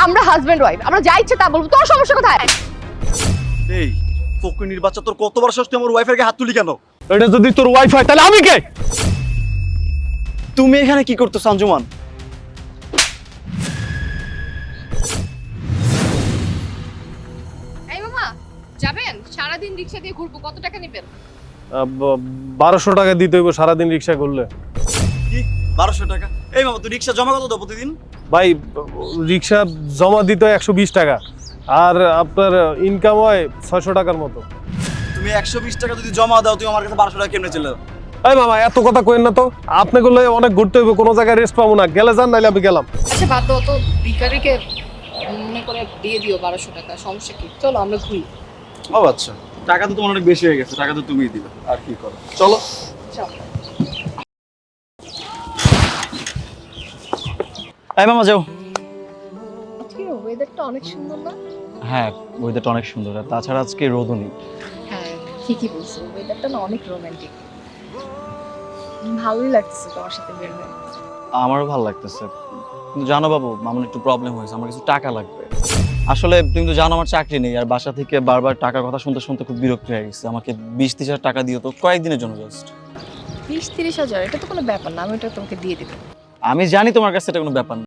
আমরা husband wife, আমরা যা ইচ্ছে তা বলবো, তোর সমস্যা কোথায়? এই ফকিনীর বাচ্চা, তোর কতবার সাহস তুই আমার ওয়াইফের গায়ে হাত তুলি কেন? এটা যদি তোর ওয়াইফ হয় তাহলে আমি কে? তুমি এখানে কি করতেছ আঞ্জুমান? এই মামা, যাবেন? সারাদিন রিকশা দিয়ে ঘুরবো, কত টাকা নেবেন? 1200 টাকা দিতে হইব সারাদিন রিক্সা করলে। কি 1200 টাকা? এই মামা, তুই রিক্সা জমা কত দাও প্রতিদিন? ভাই রিক্সা জমা দিতে হয় 120 টাকা, আর আপনার ইনকাম হয় 600 টাকার মতো। তুমি 120 টাকা যদি জমা দাও, তুমি আমার কাছে 1200 টাকা কেমনে চলে দাও? এই মামা এত কথা কইেন না তো, আপনি করলে অনেক ঘুরতে হইব, কোনো জায়গায় রেস্ট পাবো না, গেলে যান নাইলে আমি গেলাম। আচ্ছা বাদ দাও তো, ভিখারিকে মনে করে দিয়ে দিও 1200 টাকা, সমস্যা কি? চলো আমরা ঘুরি। ও আচ্ছা, টাকা তো তোমার অনেক বেশি হয়ে গেছে, টাকা তো তুমিই দিবে, আর কি করো, চলো। চলো। এই মামা যাও। আজকে ওয়েদারটা অনেক সুন্দর না? হ্যাঁ, ওয়েদারটা অনেক সুন্দর, আর তাছাড়া আজকে রোদও নেই। হ্যাঁ ঠিকই বলছো, ওয়েদারটা না অনেক রোমান্টিক। ভালোই লাগছে তোমার সাথে বের হয়ে। আমারও ভালো লাগতেছে, কিন্তু জানো বাবু, আমার একটু প্রবলেম হয়েছে, আমার কিছু টাকা লাগবে। আসলে তুমি তো জানো আমার চাকরি নেই, আর বাসা থেকে বারবার টাকার কথা শুনতে শুনতে খুব বিরক্ত হয়ে গেছে। আমাকে 20-30 হাজার টাকা দিও তো, কয়েকদিনের জন্য জাস্ট। 20-30 হাজার? এটা তো কোনো ব্যাপার না, আমি এটা তোমাকে দিয়ে দেবো। আমি জানি তোমার কাছে এটা কোনো ব্যাপার না।